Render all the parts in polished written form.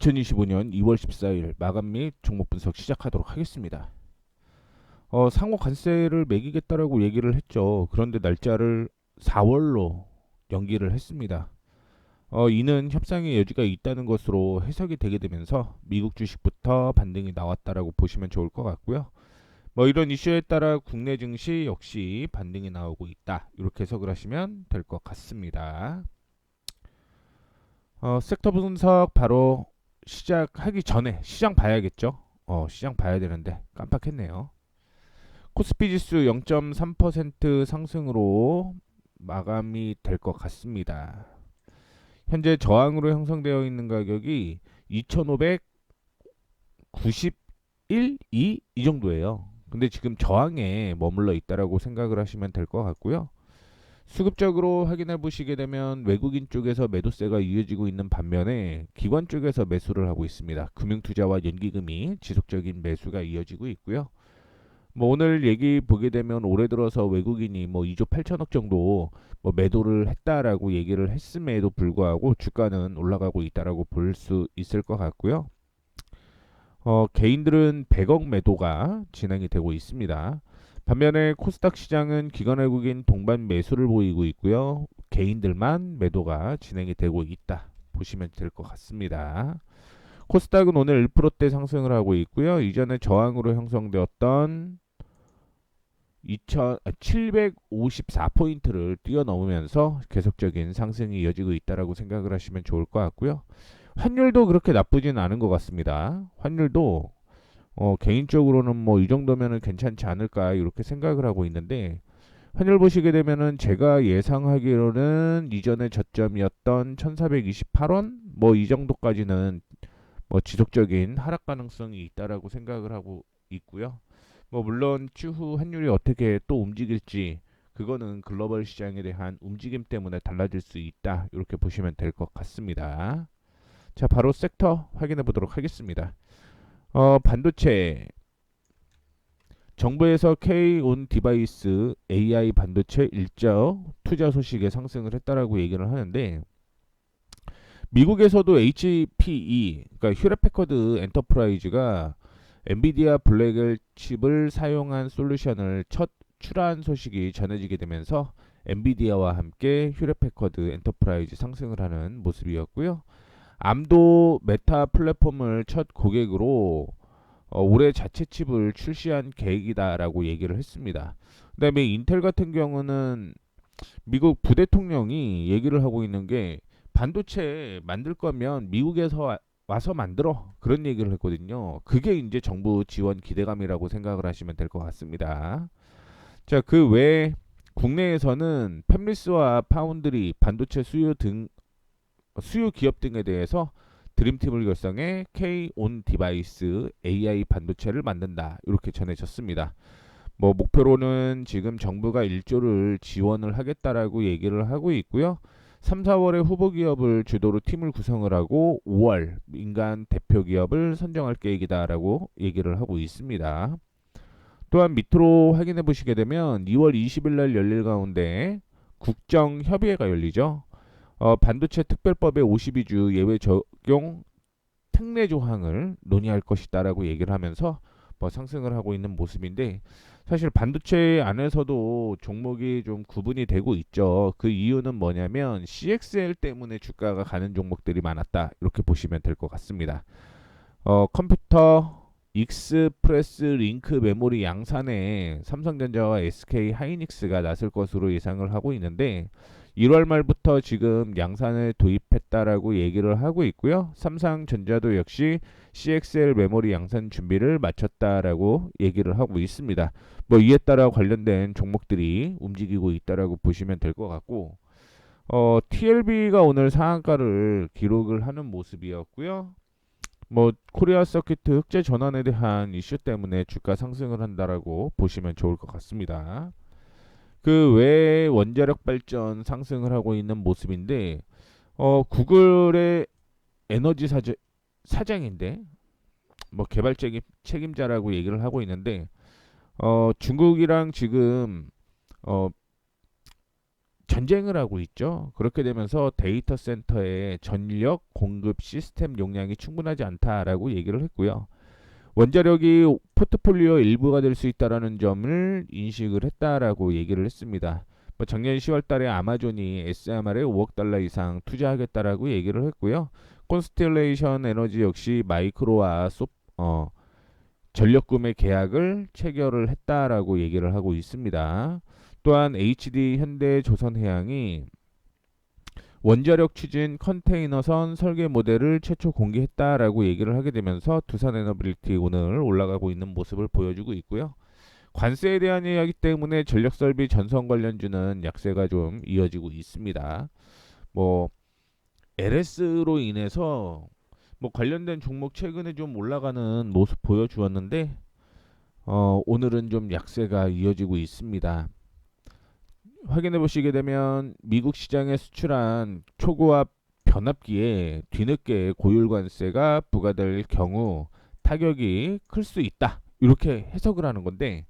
2025년 2월 14일 마감 및 종목 분석 시작하도록 하겠습니다. 상호 관세를 매기겠다라고 얘기를 했죠. 그런데 날짜를 4월로 연기를 했습니다. 이는 협상의 여지가 있다는 것으로 해석이 되게 되면서 미국 주식부터 반등이 나왔다라고 보시면 좋을 것 같고요. 이런 이슈에 따라 국내 증시 역시 반등이 나오고 있다. 이렇게 해석을 하시면 될 것 같습니다. 섹터 분석 바로 시작하기 전에 시장 봐야겠죠. 시장 봐야 되는데 깜빡했네요. 코스피 지수 0.3% 상승으로 마감이 될 것 같습니다. 현재 저항으로 형성되어 있는 가격이 2,591, 2 정도예요. 근데 지금 저항에 머물러 있다라고 생각을 하시면 될 것 같고요. 수급적으로 확인해 보시게 되면 외국인 쪽에서 매도세가 이어지고 있는 반면에 기관 쪽에서 매수를 하고 있습니다. 금융투자와 연기금이 지속적인 매수가 이어지고 있고요. 오늘 얘기 보게 되면 올해 들어서 외국인이 2조 8천억 정도 매도를 했다라고 얘기를 했음에도 불구하고 주가는 올라가고 있다라고 볼 수 있을 것 같고요. 개인들은 100억 매도가 진행이 되고 있습니다. 반면에 코스닥 시장은 기관 외국인 동반 매수를 보이고 있고요. 개인들만 매도가 진행이 되고 있다 보시면 될 것 같습니다. 코스닥은 오늘 1%대 상승을 하고 있고요. 이전에 저항으로 형성되었던 754포인트를 뛰어넘으면서 계속적인 상승이 이어지고 있다라고 생각을 하시면 좋을 것 같고요. 환율도 그렇게 나쁘진 않은 것 같습니다. 환율도 개인적으로는 이 정도면은 괜찮지 않을까 이렇게 생각을 하고 있는데 환율 보시게 되면은 제가 예상하기로는 이전의 저점이었던 1428원 이 정도까지는 지속적인 하락 가능성이 있다라고 생각을 하고 있고요. 물론 추후 환율이 어떻게 또 움직일지 그거는 글로벌 시장에 대한 움직임 때문에 달라질 수 있다 이렇게 보시면 될 것 같습니다. 자, 바로 섹터 확인해 보도록 하겠습니다. 반도체 정부에서 K-온 디바이스 AI 반도체 일자 투자 소식에 상승을 했다라고 얘기를 하는데 미국에서도 HPE 그러니까 휴렛패커드 엔터프라이즈가 엔비디아 블랙엘 칩을 사용한 솔루션을 첫 출하한 소식이 전해지게 되면서 엔비디아와 함께 휴렛패커드 엔터프라이즈 상승을 하는 모습이었고요. 암도 메타 플랫폼을 첫 고객으로 올해 자체 칩을 출시한 계획이다라고 얘기를 했습니다. 그다음에 인텔 같은 경우는 미국 부대통령이 얘기를 하고 있는 게 반도체 만들 거면 미국에서 와서 만들어 그런 얘기를 했거든요. 그게 이제 정부 지원 기대감이라고 생각을 하시면 될 것 같습니다. 자, 그 외에 국내에서는 팹리스와 파운드리 반도체 수요 기업 등에 대해서 드림팀을 결성해 K-온 디바이스 AI 반도체를 만든다 이렇게 전해졌습니다. 목표로는 지금 정부가 1조를 지원을 하겠다라고 얘기를 하고 있고요. 3, 4월에 후보 기업을 주도로 팀을 구성을 하고 5월 민간 대표 기업을 선정할 계획이다라고 얘기를 하고 있습니다. 또한 밑으로 확인해 보시게 되면 2월 20일 날 열릴 가운데 국정협의회가 열리죠. 반도체 특별법의 52주 예외 적용 특례 조항을 논의할 것이다라고 얘기를 하면서 상승을 하고 있는 모습인데 사실 반도체 안에서도 종목이 좀 구분이 되고 있죠. 그 이유는 뭐냐면 CXL 때문에 주가가 가는 종목들이 많았다 이렇게 보시면 될 것 같습니다. 컴퓨터 익스프레스 링크 메모리 양산에 삼성전자와 SK 하이닉스가 나설 것으로 예상을 하고 있는데 1월 말부터 지금 양산을 도입했다라고 얘기를 하고 있고요. 삼성전자도 역시 CXL 메모리 양산 준비를 마쳤다라고 얘기를 하고 있습니다. 이에 따라 관련된 종목들이 움직이고 있다라고 보시면 될 것 같고 TLB가 오늘 상한가를 기록을 하는 모습이었고요. 코리아 서키트 흑재 전환에 대한 이슈 때문에 주가 상승을 한다라고 보시면 좋을 것 같습니다. 그 외에 원자력 발전 상승을 하고 있는 모습인데 구글의 에너지 사장인데 개발적인 책임자라고 얘기를 하고 있는데 중국이랑 지금 전쟁을 하고 있죠. 그렇게 되면서 데이터 센터의 전력 공급 시스템 용량이 충분하지 않다라고 얘기를 했고요. 원자력이 포트폴리오 일부가 될 수 있다라는 점을 인식을 했다라고 얘기를 했습니다. 뭐 작년 10월 달에 아마존이 SMR에 5억 달러 이상 투자하겠다라고 얘기를 했고요. 콘스텔레이션 에너지 역시 마이크로와 전력 구매 계약을 체결을 했다라고 얘기를 하고 있습니다. 또한 HD 현대조선해양이 원자력 추진 컨테이너선 설계 모델을 최초 공개했다라고 얘기를 하게 되면서 두산에너빌리티 오늘 올라가고 있는 모습을 보여주고 있고요. 관세에 대한 이야기 때문에 전력설비 전선 관련주는 약세가 좀 이어지고 있습니다. 뭐 LS로 인해서 뭐 관련된 종목 최근에 좀 올라가는 모습 보여주었는데 오늘은 좀 약세가 이어지고 있습니다. 확인해 보시게 되면 미국 시장에 수출한 초고압 변압기에 뒤늦게 고율관세가 부과될 경우 타격이 클 수 있다. 이렇게 해석을 하는 건데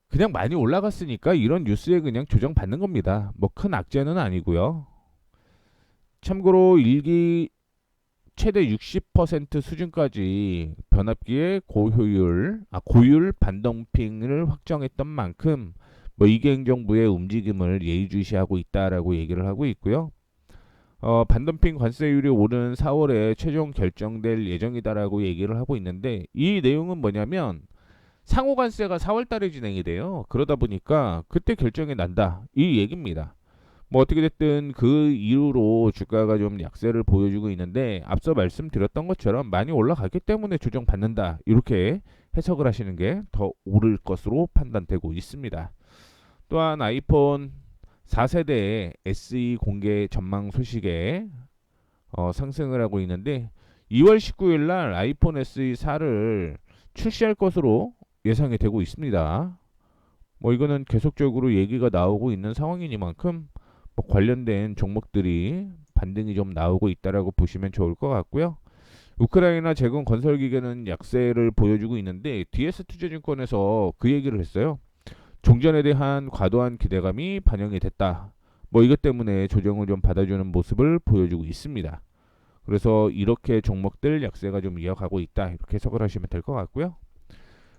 그냥 많이 올라갔으니까 이런 뉴스에 그냥 조정받는 겁니다. 뭐 큰 악재는 아니고요. 참고로 일기 최대 60% 수준까지 변압기의 고율 반덤핑을 확정했던 만큼 뭐 이기 행정부의 움직임을 예의주시하고 있다라고 얘기를 하고 있고요. 반덤핑 관세율이 오는 4월에 최종 결정될 예정이다라고 얘기를 하고 있는데 이 내용은 뭐냐면 상호 관세가 4월 달에 진행이 돼요. 그러다 보니까 그때 결정이 난다. 이 얘기입니다. 뭐 어떻게 됐든 그 이후로 주가가 좀 약세를 보여주고 있는데 앞서 말씀드렸던 것처럼 많이 올라갔기 때문에 조정받는다. 이렇게 해석을 하시는 게 더 옳을 것으로 판단되고 있습니다. 또한 아이폰 4세대 SE 공개 전망 소식에 상승을 하고 있는데 2월 19일 날 아이폰 SE 4를 출시할 것으로 예상이 되고 있습니다. 뭐 이거는 계속적으로 얘기가 나오고 있는 상황이니만큼 뭐 관련된 종목들이 반등이 좀 나오고 있다라고 보시면 좋을 것 같고요. 우크라이나 제공 건설 기계는 약세를 보여주고 있는데 DS투자증권에서 그 얘기를 했어요. 종전에 대한 과도한 기대감이 반영이 됐다. 뭐 이것 때문에 조정을 좀 받아주는 모습을 보여주고 있습니다. 그래서 이렇게 종목들 약세가 좀 이어가고 있다. 이렇게 해석을 하시면 될 것 같고요.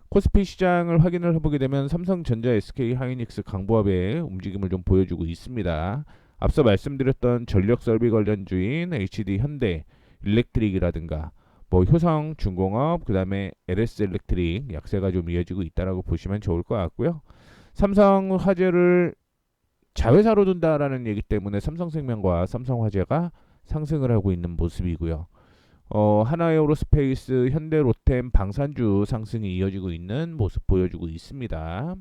코스피 시장을 확인을 해보게 되면 삼성전자, SK 하이닉스, 강보합의 움직임을 좀 보여주고 있습니다. 앞서 말씀드렸던 전력 설비 관련주인 HD 현대, 일렉트릭이라든가 뭐 효성 중공업, 그다음에 LS 일렉트릭 약세가 좀 이어지고 있다라고 보시면 좋을 것 같고요. 삼성화재를 자회사로 둔다라는 얘기 때문에 삼성생명과 삼성화재가 상승을 하고 있는 모습이고요. 하나에어로스페이스, 현대로템, 방산주 상승이 이어지고 있는 모습 보여주고 있습니다.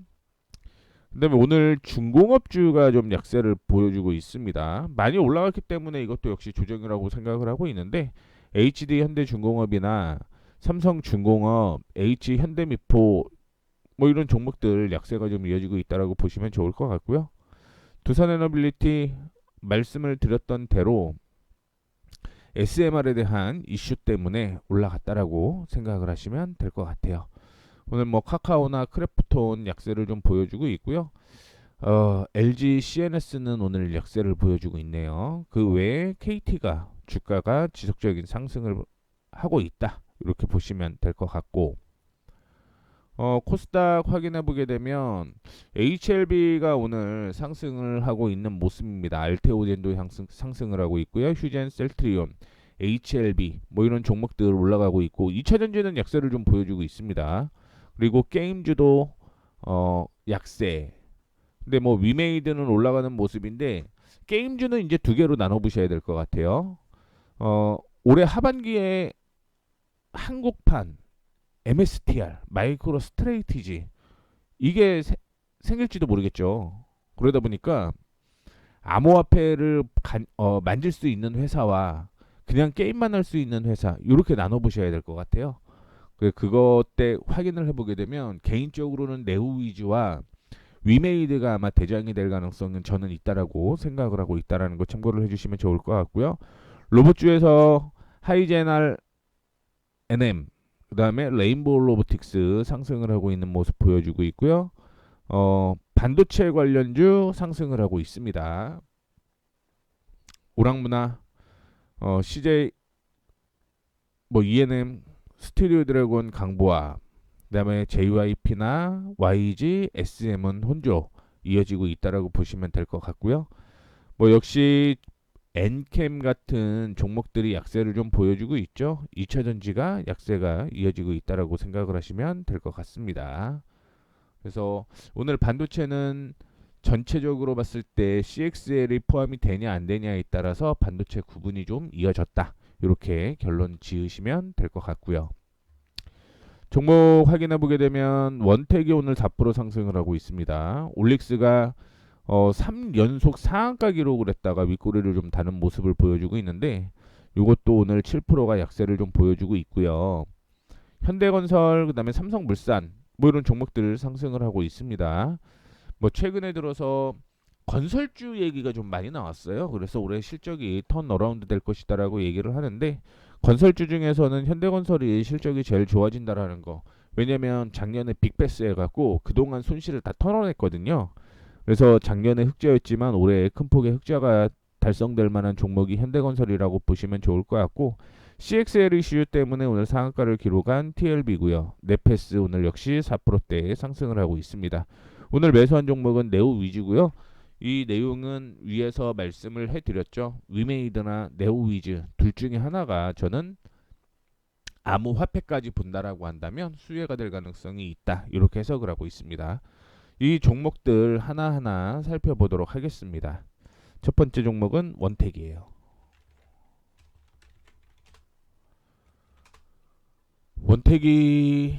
그다음에 오늘 중공업주가 좀 약세를 보여주고 있습니다. 많이 올라갔기 때문에 이것도 역시 조정이라고 생각을 하고 있는데 HD 현대중공업이나 삼성중공업, H현대미포 뭐 이런 종목들 약세가 좀 이어지고 있다라고 보시면 좋을 것 같고요. 두산에너빌리티 말씀을 드렸던 대로 SMR에 대한 이슈 때문에 올라갔다라고 생각을 하시면 될 것 같아요. 오늘 뭐 카카오나 크래프톤 약세를 좀 보여주고 있고요. LG CNS는 오늘 약세를 보여주고 있네요. 그 외에 KT가 주가가 지속적인 상승을 하고 있다. 이렇게 보시면 될 것 같고 코스닥 확인해 보게 되면 HLB가 오늘 상승을 하고 있는 모습입니다. 알테오젠도 상승을 하고 있고요. 휴젠, 셀트리온, HLB 뭐 이런 종목들 올라가고 있고 2차전지는 약세를 좀 보여주고 있습니다. 그리고 게임주도 약세. 근데 뭐 위메이드는 올라가는 모습인데 게임주는 이제 두 개로 나눠 보셔야 될 것 같아요. 올해 하반기에 한국판 MSTR, 마이크로 스트레이티지 이게 생길지도 모르겠죠. 그러다 보니까 암호화폐를 만질 수 있는 회사와 그냥 게임만 할 수 있는 회사 이렇게 나눠 보셔야 될 것 같아요. 그것 때 확인을 해보게 되면 개인적으로는 네오 위즈와 위메이드가 아마 대장이 될 가능성은 저는 있다라고 생각을 하고 있다라는 거 참고를 해주시면 좋을 것 같고요. 로봇주에서 하이제날 NM 그 다음에 레인보우 로보틱스 상승을 하고 있는 모습 보여주고 있고요. 반도체 관련주 상승을 하고 있습니다. 오락문화, CJ, ENM, 스튜디오 드래곤 강보아, 그다음에 JYP나 YG, SM은 혼조 이어지고 있다라고 보시면 될 것 같고요. 역시 엔캠 같은 종목들이 약세를 좀 보여주고 있죠. 2차전지가 약세가 이어지고 있다라고 생각을 하시면 될 것 같습니다. 그래서 오늘 반도체는 전체적으로 봤을 때 CXL이 포함이 되냐 안 되냐에 따라서 반도체 구분이 좀 이어졌다. 이렇게 결론 지으시면 될 것 같고요. 종목 확인해 보게 되면 원택이 오늘 4% 상승을 하고 있습니다. 올릭스가 3연속 상한가 기록을 했다가 윗꼬리를 좀 다는 모습을 보여주고 있는데 이것도 오늘 7%가 약세를 좀 보여주고 있고요. 현대건설 그다음에 삼성물산 이런 종목들 상승을 하고 있습니다. 최근에 들어서 건설주 얘기가 좀 많이 나왔어요. 그래서 올해 실적이 턴어라운드 될 것이다라고 얘기를 하는데 건설주 중에서는 현대건설이 실적이 제일 좋아진다라는 거. 왜냐면 작년에 빅패스 해갖고 그동안 손실을 다 털어냈거든요. 그래서 작년에 흑자였지만 올해 큰 폭의 흑자가 달성될 만한 종목이 현대건설이라고 보시면 좋을 것 같고 CXL 이슈 때문에 오늘 상한가를 기록한 TLB고요. 네페스 오늘 역시 4%대 상승을 하고 있습니다. 오늘 매수한 종목은 네오 위즈고요. 이 내용은 위에서 말씀을 해드렸죠. 위메이드나 네오 위즈 둘 중에 하나가 저는 암호화폐까지 본다라고 한다면 수혜가 될 가능성이 있다. 이렇게 해석을 하고 있습니다. 이 종목들 하나하나 살펴보도록 하겠습니다. 첫 번째 종목은 원택이에요. 원택이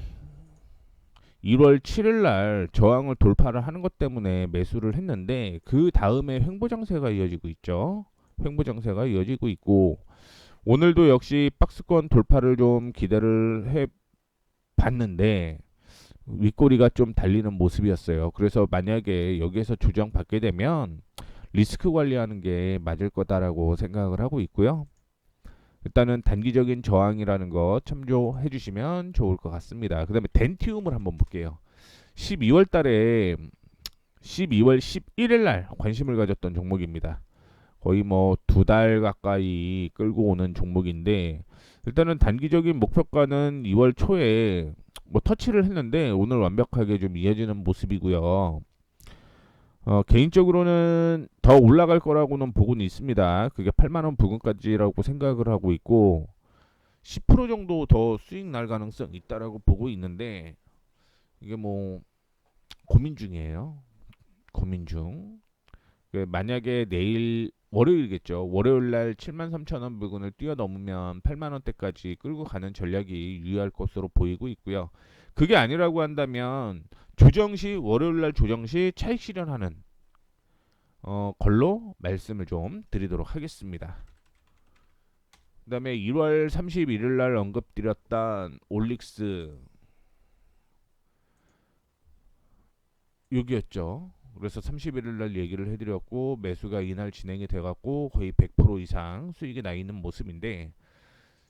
1월 7일 날 저항을 돌파를 하는 것 때문에 매수를 했는데 그 다음에 횡보장세가 이어지고 있죠. 횡보장세가 이어지고 있고 오늘도 역시 박스권 돌파를 좀 기대를 해 봤는데 윗꼬리가 좀 달리는 모습이었어요. 그래서 만약에 여기에서 조정받게 되면 리스크 관리하는 게 맞을 거다라고 생각을 하고 있고요. 일단은 단기적인 저항이라는 거 참조해 주시면 좋을 것 같습니다. 그 다음에 덴티움을 한번 볼게요. 12월 달에 12월 11일 날 관심을 가졌던 종목입니다. 거의 2달 가까이 끌고 오는 종목인데 일단은 단기적인 목표가는 2월 초에 터치를 했는데 오늘 완벽하게 좀 이어지는 모습이고요. 개인적으로는 더 올라갈 거라고는 보고는 있습니다. 그게 8만원 부근까지라고 생각을 하고 있고 10% 정도 더 수익 날 가능성 있다라고 보고 있는데 이게 고민 중이에요. 고민 중. 만약에 내일 월요일이겠죠. 월요일 날 73,000원 부근을 뛰어넘으면 8만원대까지 끌고 가는 전략이 유효할 것으로 보이고 있고요. 그게 아니라고 한다면 조정시 월요일 날 조정시 차익 실현하는 걸로 말씀을 좀 드리도록 하겠습니다. 그 다음에 1월 31일 날 언급드렸던 올릭스 여기였죠. 그래서 31일 날 얘기를 해드렸고 매수가 이날 진행이 돼갖고 거의 100% 이상 수익이 나 있는 모습인데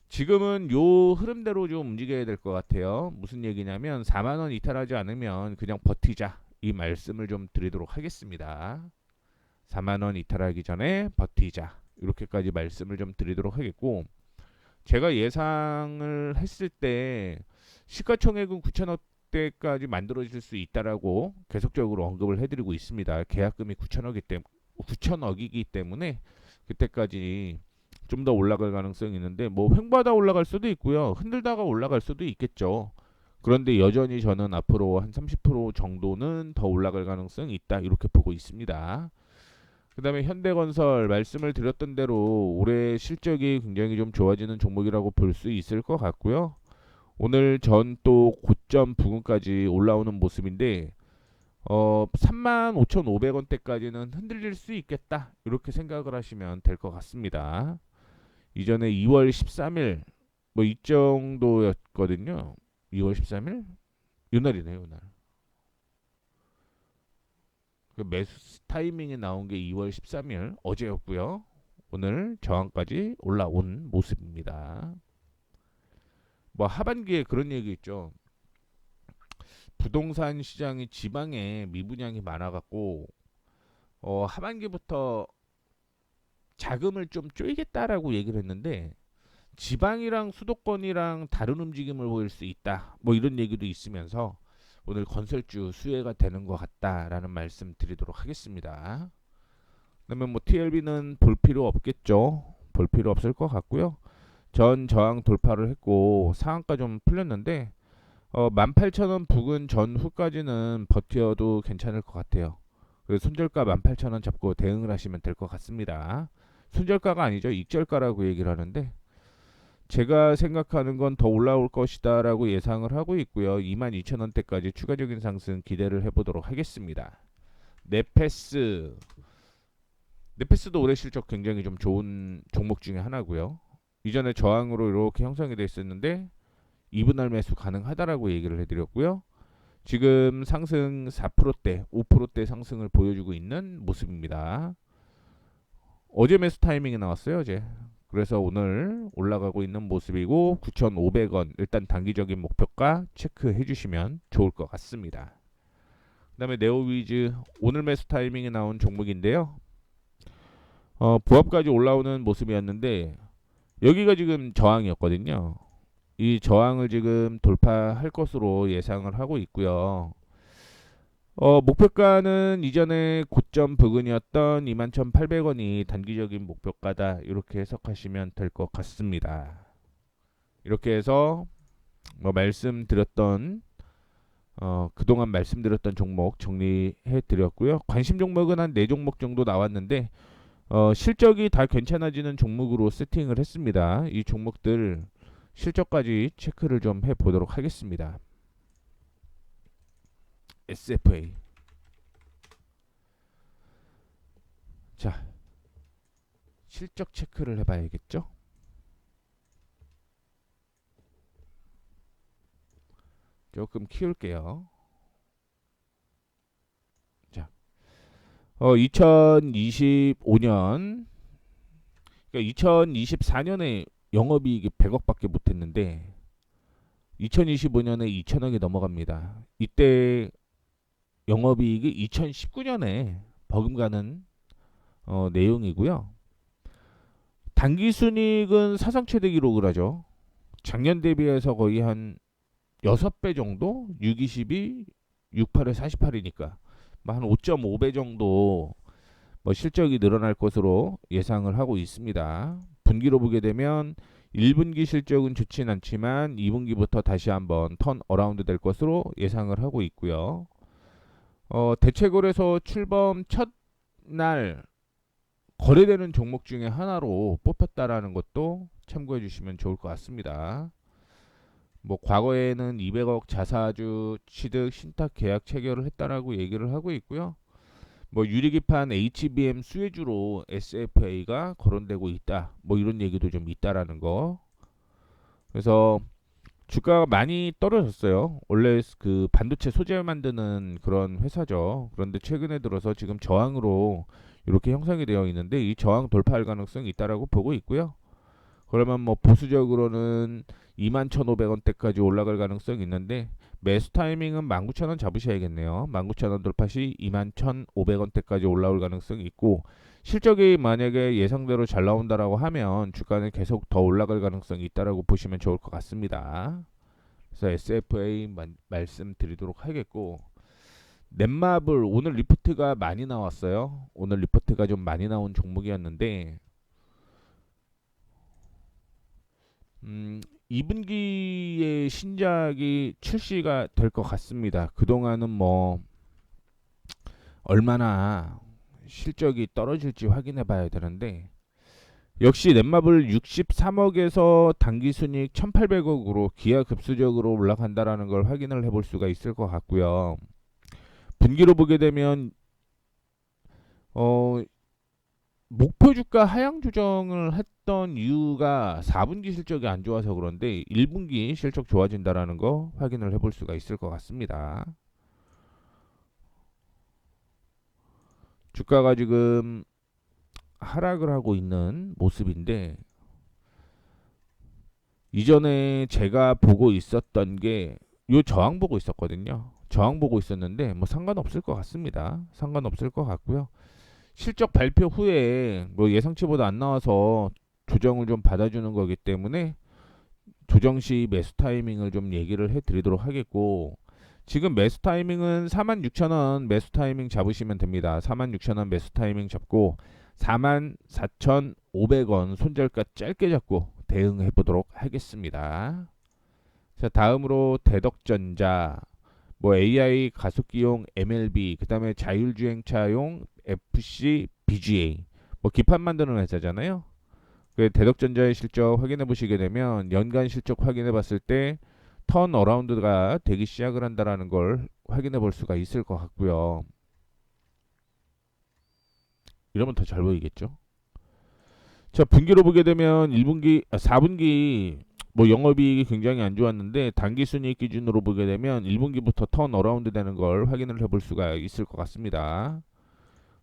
지금은 요 흐름대로 좀 움직여야 될 것 같아요. 무슨 얘기냐면 4만원 이탈하지 않으면 그냥 버티자 이 말씀을 좀 드리도록 하겠습니다. 4만원 이탈하기 전에 버티자 이렇게까지 말씀을 좀 드리도록 하겠고 제가 예상을 했을 때 시가총액은 9천억대까지 만들어질 수 있다라고 계속적으로 언급을 해드리고 있습니다. 계약금이 9천억이기 때문에 그때까지 좀 더 올라갈 가능성이 있는데 횡보하다 올라갈 수도 있고요. 흔들다가 올라갈 수도 있겠죠. 그런데 여전히 저는 앞으로 한 30% 정도는 더 올라갈 가능성이 있다 이렇게 보고 있습니다. 그 다음에 현대건설 말씀을 드렸던 대로 올해 실적이 굉장히 좀 좋아지는 종목이라고 볼 수 있을 것 같고요. 오늘 전 또 고점 부근까지 올라오는 모습인데 35,500원대까지는 흔들릴 수 있겠다 이렇게 생각을 하시면 될 것 같습니다. 이전에 2월 13일 이 정도였거든요. 2월 13일? 이날이네요, 이날. 그 매수 타이밍에 나온 게 2월 13일 어제였고요. 오늘 저항까지 올라온 모습입니다. 하반기에 그런 얘기 있죠. 부동산 시장이 지방에 미분양이 많아갖고 하반기부터 자금을 좀 쪼이겠다라고 얘기를 했는데 지방이랑 수도권이랑 다른 움직임을 보일 수 있다. 뭐 이런 얘기도 있으면서 오늘 건설주 수혜가 되는 것 같다라는 말씀 드리도록 하겠습니다. 그러면 뭐 TLB는 볼 필요 없겠죠. 볼 필요 없을 것 같고요. 전 저항 돌파를 했고 상한가 좀 풀렸는데 18,000원 부근 전후까지는 버텨도 괜찮을 것 같아요. 그래서 손절가 18,000원 잡고 대응을 하시면 될 것 같습니다. 손절가가 아니죠. 익절가라고 얘기를 하는데 제가 생각하는 건 더 올라올 것이다 라고 예상을 하고 있고요. 22,000원대까지 추가적인 상승 기대를 해보도록 하겠습니다. 네페스 네페스도 올해 실적 굉장히 좀 좋은 종목 중에 하나고요. 이전에 저항으로 이렇게 형성이 돼 있었는데 2분할 매수 가능하다라고 얘기를 해드렸고요. 지금 상승 4%대, 5%대 상승을 보여주고 있는 모습입니다. 어제 매수 타이밍이 나왔어요, 어제. 그래서 오늘 올라가고 있는 모습이고 9,500원 일단 단기적인 목표가 체크해 주시면 좋을 것 같습니다. 그 다음에 네오위즈 오늘 매수 타이밍에 나온 종목인데요. 부합까지 올라오는 모습이었는데 여기가 지금 저항이었거든요. 이 저항을 지금 돌파할 것으로 예상을 하고 있고요. 목표가는 이전에 고점 부근이었던 21,800원이 단기적인 목표가다 이렇게 해석하시면 될 것 같습니다. 이렇게 해서 말씀드렸던 그동안 말씀드렸던 종목 정리해 드렸고요. 관심 종목은 한 4종목 정도 나왔는데 실적이 다 괜찮아지는 종목으로 세팅을 했습니다. 이 종목들 실적까지 체크를 좀 해보도록 하겠습니다. SFA 자 실적 체크를 해봐야겠죠. 조금 키울게요. 자 2025년 그러니까 2024년에 영업이익이 100억밖에 못했는데 2025년에 2천억이 넘어갑니다. 이때 영업이익이 2019년에 버금가는 내용이고요. 단기순이익은 사상 최대 기록을 하죠. 작년 대비해서 거의 한 6배 정도? 622, 68에 48이니까 한 5.5배 정도 실적이 늘어날 것으로 예상을 하고 있습니다. 분기로 보게 되면 1분기 실적은 좋진 않지만 2분기부터 다시 한번 턴 어라운드 될 것으로 예상을 하고 있고요. 대체거래소 출범 첫날 거래되는 종목 중에 하나로 뽑혔다라는 것도 참고해 주시면 좋을 것 같습니다. 과거에는 200억 자사주 취득 신탁 계약 체결을 했다라고 얘기를 하고 있고요. 유리기판 HBM 수혜주로 SFA가 거론되고 있다. 이런 얘기도 좀 있다라는 거. 그래서 주가가 많이 떨어졌어요. 원래 그 반도체 소재 만드는 그런 회사죠. 그런데 최근에 들어서 지금 저항으로 이렇게 형성이 되어 있는데 이 저항 돌파할 가능성이 있다라고 보고 있고요. 그러면 보수적으로는 21,500원대까지 올라갈 가능성이 있는데 매수 타이밍은 19,000원 잡으셔야겠네요. 19,000원 돌파 시 21,500원대까지 올라올 가능성이 있고 실적이 만약에 예상대로 잘 나온다라고 하면 주가는 계속 더 올라갈 가능성이 있다라고 보시면 좋을 것 같습니다. 그래서 SFA 말씀드리도록 하겠고 넷마블 오늘 리포트가 많이 나왔어요. 오늘 리포트가 좀 많이 나온 종목이었는데 2분기에 신작이 출시가 될 것 같습니다. 그동안은 얼마나 실적이 떨어질지 확인해 봐야 되는데 역시 넷마블 63억에서 단기순이익 1,800억으로 기하급수적으로 올라간다라는 걸 확인을 해볼 수가 있을 것 같고요. 분기로 보게 되면 목표 주가 하향 조정을 했던 이유가 4분기 실적이 안 좋아서 그런데 1분기 실적 좋아진다라는 거 확인을 해볼 수가 있을 것 같습니다. 주가가 지금 하락을 하고 있는 모습인데 이전에 제가 보고 있었던 게 요 저항 보고 있었거든요. 저항 보고 있었는데 뭐 상관없을 것 같습니다. 상관없을 것 같고요. 실적 발표 후에 뭐 예상치보다 안 나와서 조정을 좀 받아주는 거기 때문에 조정 시 매수 타이밍을 좀 얘기를 해드리도록 하겠고, 지금 매수 타이밍은 46,000원 매수 타이밍 잡으시면 됩니다. 46,000원 매수 타이밍 잡고 44,500원 손절가 짧게 잡고 대응해 보도록 하겠습니다. 자, 다음으로 대덕전자, 뭐 AI 가속기용 MLB, 그다음에 자율주행차용 FC BGA, 뭐 기판 만드는 회사잖아요. 그 대덕전자의 실적 확인해 보시게 되면 연간 실적 확인해 봤을 때 턴어라운드가 되기 시작을 한다라는 걸 확인해 볼 수가 있을 것 같고요. 이러면 더 잘 보이겠죠. 자, 분기로 보게 되면 4분기 뭐 영업이익이 굉장히 안 좋았는데 단기순이익 기준으로 보게 되면 1분기부터 턴어라운드 되는 걸 확인을 해볼 수가 있을 것 같습니다.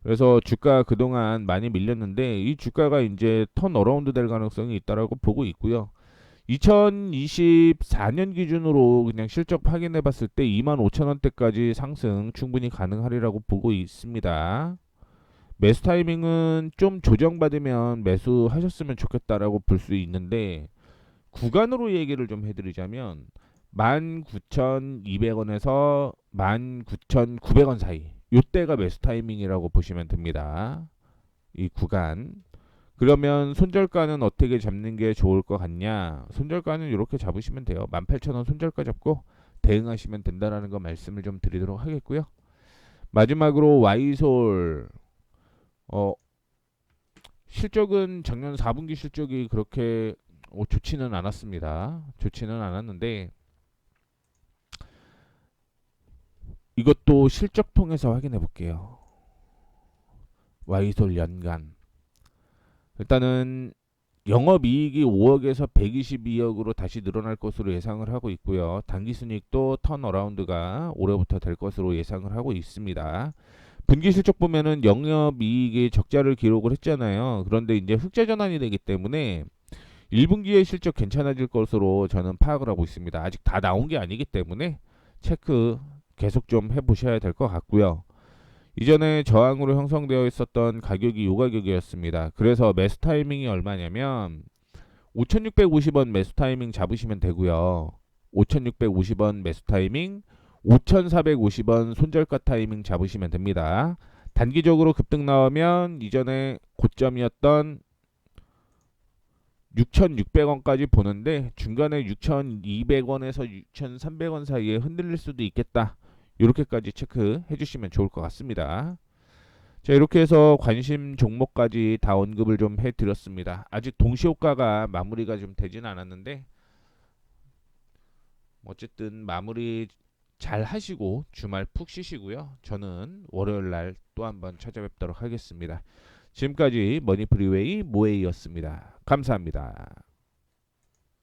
그래서 주가 그동안 많이 밀렸는데 이 주가가 이제 턴어라운드 될 가능성이 있다라고 보고 있고요. 2024년 기준으로 그냥 실적 확인해 봤을 때 25,000원대까지 상승 충분히 가능하리라고 보고 있습니다. 매수 타이밍은 좀 조정받으면 매수하셨으면 좋겠다라고 볼 수 있는데, 구간으로 얘기를 좀 해드리자면 19,200원에서 19,900원 사이, 요때가 매수 타이밍이라고 보시면 됩니다. 이 구간. 그러면 손절가는 어떻게 잡는 게 좋을 것 같냐? 손절가는 이렇게 잡으시면 돼요. 18,000원 손절가 잡고 대응하시면 된다라는 거 말씀을 좀 드리도록 하겠고요. 마지막으로 와이솔, 실적은 작년 4분기 실적이 그렇게 좋지는 않았습니다. 좋지는 않았는데 이것도 실적 통해서 확인해 볼게요. 와이솔 연간. 일단은 영업이익이 5억에서 122억으로 다시 늘어날 것으로 예상을 하고 있고요. 당기순이익도 턴어라운드가 올해부터 될 것으로 예상을 하고 있습니다. 분기 실적 보면은 영업이익이 적자를 기록을 했잖아요. 그런데 이제 흑자 전환이 되기 때문에 1분기의 실적 괜찮아질 것으로 저는 파악을 하고 있습니다. 아직 다 나온 게 아니기 때문에 체크 계속 좀 해보셔야 될 것 같고요. 이전에 저항으로 형성되어 있었던 가격이 요 가격이었습니다. 그래서 매수 타이밍이 얼마냐면 5,650원 매수 타이밍 잡으시면 되고요. 5,650원 매수 타이밍, 5,450원 손절가 타이밍 잡으시면 됩니다. 단기적으로 급등 나오면 이전에 고점이었던 6,600원까지 보는데 중간에 6,200원에서 6,300원 사이에 흔들릴 수도 있겠다. 이렇게까지 체크해 주시면 좋을 것 같습니다. 자, 이렇게 해서 관심 종목까지 다 언급을 좀 해드렸습니다. 아직 동시효과가 마무리가 좀 되진 않았는데 어쨌든 마무리 잘 하시고 주말 푹 쉬시고요. 저는 월요일 날 또 한번 찾아뵙도록 하겠습니다. 지금까지 머니프리웨이 모에이였습니다. 감사합니다.